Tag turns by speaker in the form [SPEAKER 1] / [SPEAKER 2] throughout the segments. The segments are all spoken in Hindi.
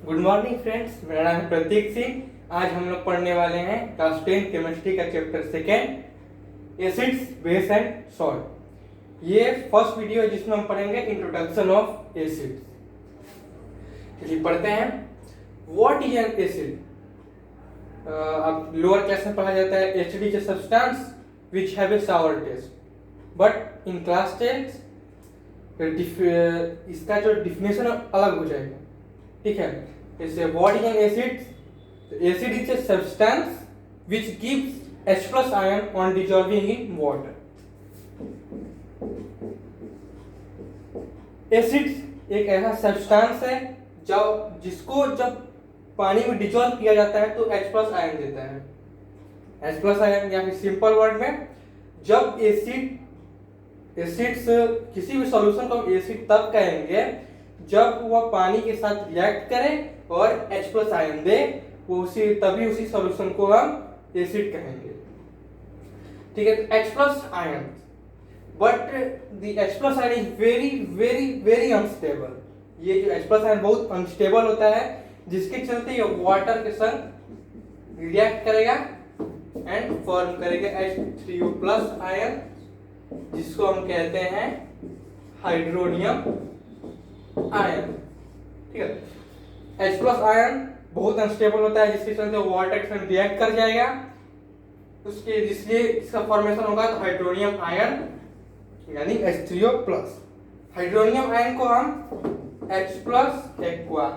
[SPEAKER 1] गुड मॉर्निंग फ्रेंड्स, मेरा नाम है प्रतीक सिंह। आज हम लोग पढ़ने वाले हैं क्लास 10 केमिस्ट्री का chapter second, acids, base and salt. ये फर्स्ट वीडियो है जिसमें हम पढ़ेंगे इंट्रोडक्शन ऑफ एसिड्स। चलिए पढ़ते हैं। What is an acid? अब लोअर क्लास में पढ़ा जाता है acid is a substance which have a sour taste, but in class 10 इसका जो डिफिनेशन अलग हो जाएगा। ठीक है, जैसे what is an acid? Acid is a substance which gives H plus ion on dissolving in water. Acid एक ऐसा सब्सटेंस है जिसको जब पानी में डिजोल्व किया जाता है तो H plus आयन देता है। H plus आयन या फिर सिंपल वर्ड में जब एसिड्स किसी भी सॉल्यूशन को हम एसिड तब कहेंगे जब वह पानी के साथ रिएक्ट करे और H plus आयन दे, वो तभी उसी सॉल्यूशन को हम एसिड कहेंगे। ठीक है, H plus ion, but the H plus ion is very very very unstable. ये जो H plus आयन बहुत अनस्टेबल होता है, जिसके चलते ये वाटर के संग रिएक्ट करेगा एंड फॉर्म करेगा H3O plus आयन, जिसको हम कहते हैं हाइड्रोनियम आयन। ठीक है, H plus आयन बहुत अनस्टेबल होता है, जिसके चलते वाटर के साथ रिएक्ट कर जाएगा, उसके जिसलिए इसका फॉर्मेशन होगा तो हाइड्रोनियम आयन यानी H3O plus। हाइड्रोनियम आयन को हम H plus एक्वा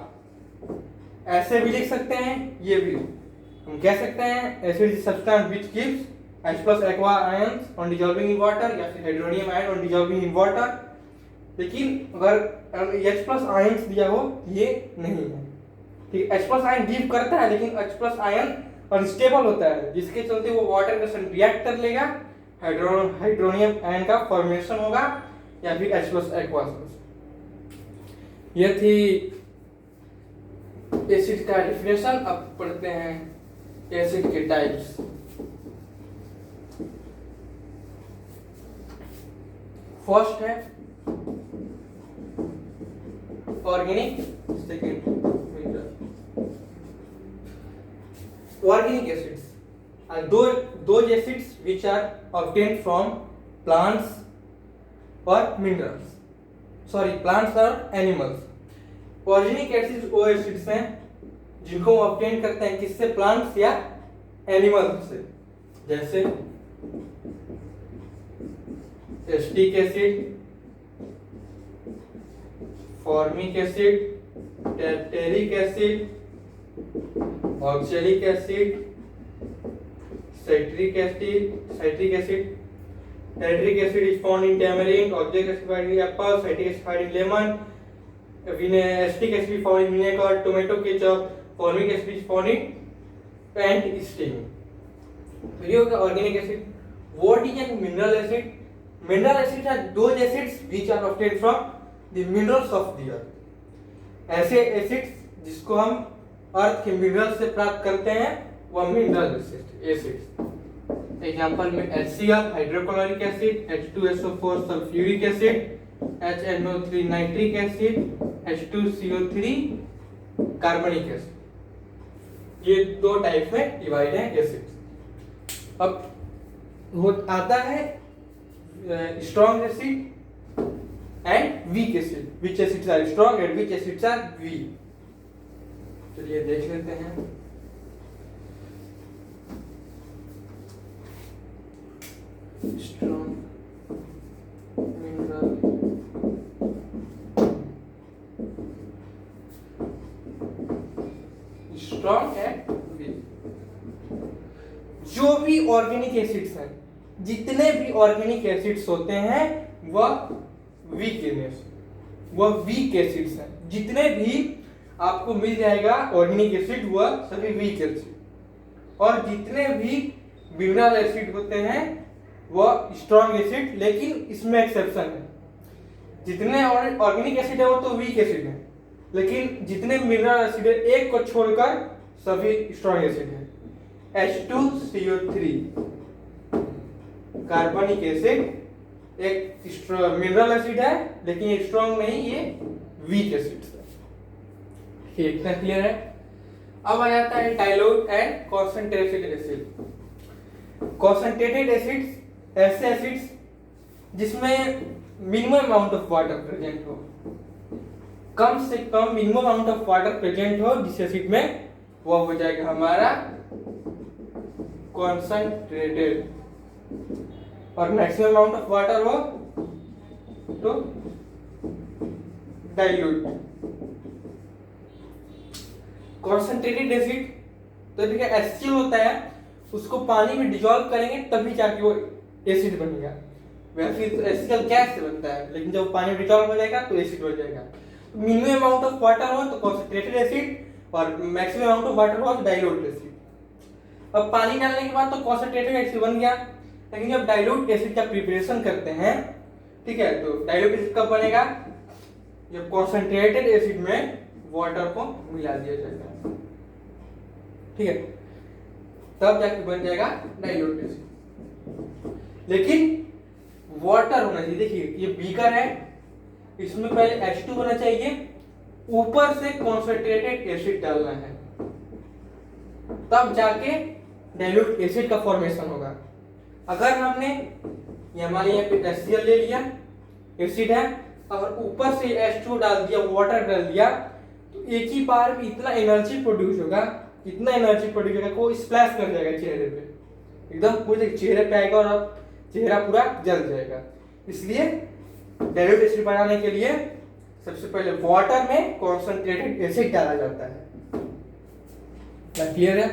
[SPEAKER 1] ऐसे भी लिख सकते हैं। ये भी हम कह सकते हैं acid is substance which gives H plus aqua ions on dissolving in water, या फिर hydronium ion on dissolving in water। लेकिन अगर H plus आयंस दिया हो ये नहीं है। ठीक, H plus आयन गिव करता है लेकिन H plus आयन अनस्टेबल होता है, जिसके चलते वो वाटर के साथ रिएक्ट कर लेगा, हाइड्रोनियम आयन का फॉर्मेशन होगा या फिर H plus aqua। ये थी एसिड का डेफिनेशन। अब पढ़ते हैं एसिड के टाइप्स। फर्स्ट है organic, second organic acids are those acids which are obtained from plants or minerals, plants or animals। organic acids वो acids हैं जिनको हम obtain करते हैं किससे? plants या animals से, जैसे एसिटिक एसिड, फॉर्मिक एसिड, टेरिक acid, oxalic acid, citric acid. Nitric acid is found in tamarind, oxalic acid found in apple, citric acid found in lemon, acetic acid is found in vinegar, tomato ketchup, formic acid is found in ant sting। तो ये होगा organic acid. What is a mineral acid? Mineral acids are those acids which are obtained from the minerals of the earth। ऐसे एसिड्स जिसको हम अर्थ के मिनरल से प्राप्त करते हैं वह मिनरल एसिड्स। एग्जांपल में HCl hydrochloric acid, H2SO4 sulphuric acid, HNO3 nitric acid, H2CO3 कार्बनिक एसिड। ये दो टाइप में डिवाइड है एसिड्स। अब आता है strong acid and weak acid. Which acids are strong and which acids are weak. चलिए देख लेते हैं। स्ट्रॉन्ग मिनरल, स्ट्रॉन्ग है वीक। जो भी ऑर्गेनिक एसिड्स हैं, जितने भी ऑर्गेनिक एसिड्स होते हैं वह वीक एसिड्स हैं। जितने भी आपको मिल जाएगा ऑर्गेनिक एसिड वह सभी वीक एसिड। और जितने भी मिनरल एसिड होते हैं वह स्ट्रॉन्ग एसिड, लेकिन इसमें एक्सेप्शन है। जितने ऑर्गेनिक एसिड है वो तो वीक एसिड है, लेकिन जितने मिनरल एसिड है एक को छोड़कर सभी स्ट्रॉन्ग एसिड है। H2CO3 कार्बनिक एसिड एक मिनरल एसिड है, लेकिन ये स्ट्रॉन्ग नहीं, ये वीक एसिड है। ठीक, इतना क्लियर है। अब आ जाता है dilute and concentrated acid. Concentrated acids ऐसे एसिड्स जिसमें minimum amount of water present हो, कम से कम minimum amount of water present हो जिस एसिड में, वो हो जाएगा हमारा कॉन्सेंट्रेटेड, और मैक्सिमम अमाउंट ऑफ वाटर हो तो डाइल्यूट। कॉन्सेंट्रेटेड एसिड तो ठीक है HCl होता है, उसको पानी में डिसॉल्व करेंगे तभी जाके वो एसिड बनेगा। वैसे तो HCl गैस से बनता है, लेकिन जब पानी में डिसॉल्व हो जाएगा तो एसिड हो जाएगा। मिनिमम अमाउंट ऑफ वाटर हो तो कॉन्सेंट्रेटेड एसिड, और मैक्सिमम अमाउंट ऑफ वाटर हो तो डाइल्यूट एसिड। अब पानी डालने के बाद तो कॉन्सेंट्रेटेड एसिड बन गया, लेकिन जब डाइल्यूट एसिड का प्रिपरेशन करते हैं, ठीक है, तो डाइल्यूट एसिड कब बनेगा, जब कॉन्सेंट्रेटेड एसिड में वाटर को मिला दिया जाएगा, ठीक है, तब जाके बन जाएगा डाइल्यूट एसिड। लेकिन वाटर होना चाहिए। देखिए ये बीकर है, इसमें पहले H2 होना चाहिए, ऊपर से कॉन्सेंट्रेटेड एसिड डालना है, तब जाके डाइल्यूट एसिड का फॉर्मेशन होगा। अगर हमने ये मान लिया HCl ले लिया, एसिड है, अगर ऊपर से H2 डाल दिया, वाटर डाल दिया, तो एक ही बार में इतना एनर्जी प्रोड्यूस होगा, इतना एनर्जी प्रोड्यूस होगा को स्प्लैश कर जाएगा चेहरे पे, एकदम पूरे चेहरे पे आएगा और अब चेहरा पूरा जल जाएगा। इसलिए डाइल्यूट एसिड बनाने के लिए सबसे पहले वाटर में कॉन्सेंट्रेटेड एसिड डाला जाता है। क्या क्लियर है?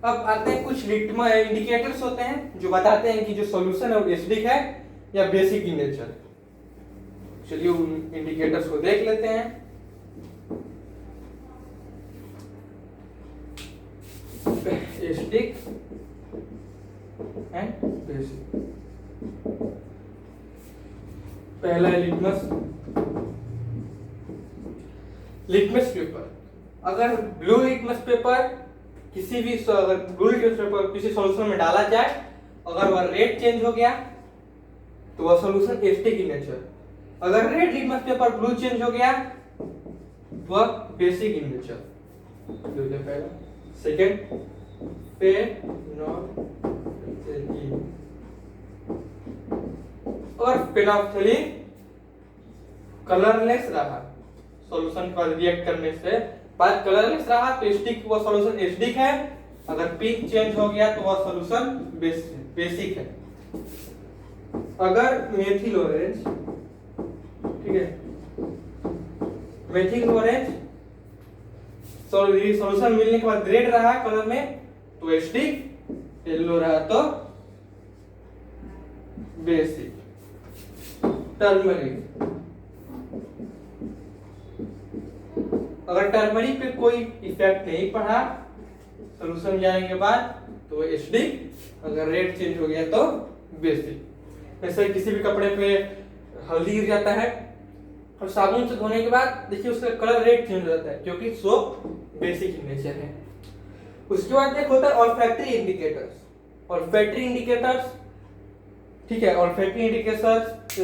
[SPEAKER 1] अब आते हैं कुछ इंडिकेटर्स होते हैं जो बताते हैं कि जो सॉल्यूशन है वो एसिडिक है या बेसिक इन नेचर। चलिए उन इंडिकेटर्स को देख लेते हैं। Acidic and basic. पहला है लिटमस पेपर। अगर ब्लू लिटमस पेपर किसी भी ब्लू लिटमस पेपर किसी सॉल्यूशन में डाला जाए, अगर वह रेड चेंज हो गया तो वह सॉल्यूशन एसिडिक इन नेचर। अगर red litmus paper blue change हो गया वह बेसिक इन नेचर। पहला। सेकेंड, फेनोल्फथलीन। अगर फेनोल्फथलीन कलरलेस रहा, सॉल्यूशन का रिएक्ट करने से बाद कलरलेस रहा तो एसिडिक, वह सॉल्यूशन एसिडिक है। अगर पिंक चेंज हो गया तो वह सॉल्यूशन बेसिक है। अगर मेथिल ऑरेंज, ठीक है, मेथिल ऑरेंज सॉल्यूशन मिलने के बाद रेड रहा कलर में तो एसिडिक, येलो रहा तो बेसिक। टर्मरिक, अगर टर्मरिक पे कोई इफेक्ट नहीं पड़ा सॉल्यूशन जाने के बाद तो एसिडिक, अगर रेड चेंज हो गया तो बेसिक। जैसे किसी भी कपड़े पे हल्दी गिर जाता है और साबुन से धोने के बाद देखिए उसका कलर रेड चेंज हो जाता है क्योंकि सोप बेसिक इन नेचर है। उसके बाद एक होता है ऑल्फैक्टरी इंडिकेटर्स। ऑल्फैक्टरी इंडिकेटर्स, ठीक है, ऑल्फैक्टरी इंडिकेटर्स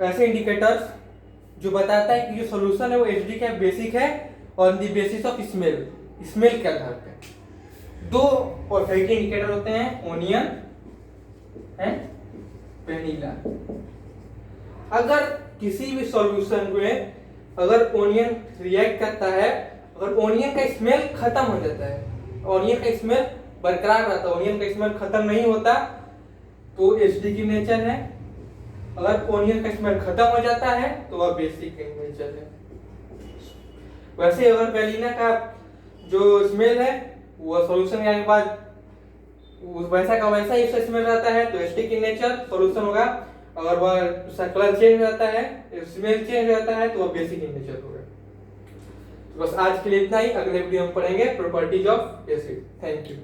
[SPEAKER 1] ऐसे इंडिकेटर्स जो बताता है कि जो सॉल्यूशन है वो एसिडिक है, बेसिक है, on the basis of smell, smell के आधार पे। दो ऑल्फैक्टरी इंडिकेटर होते हैं, ओनियन एंड वेनिला। अगर किसी भी सॉल्यूशन में अगर ओनियन रिएक्ट करता है, अगर ओनियन का स्मेल खत्म हो जाता है, ओनियन का स्मेल बरकरार रहता है, ओनियन का स्मेल खत्म नहीं होता तो एसिडिक इन नेचर है। अगर ओनियन का स्मेल खत्म हो जाता है तो वह बेसिक इन नेचर है। वैसे अगर वेलिना का जो स्मेल है वह सॉल्यूशन आने के बाद वैसा का वैसा ही स्मेल रहता है तो एसिडिक इन नेचर सॉल्यूशन होगा। अगर वह उसका कलर चेंज हो जाता है, स्मेल चेंज हो जाता है तो वह बेसिक इन नेचर होगा। बस आज के लिए इतना ही। अगले वीडियो में पढ़ेंगे properties of acid. Thank you.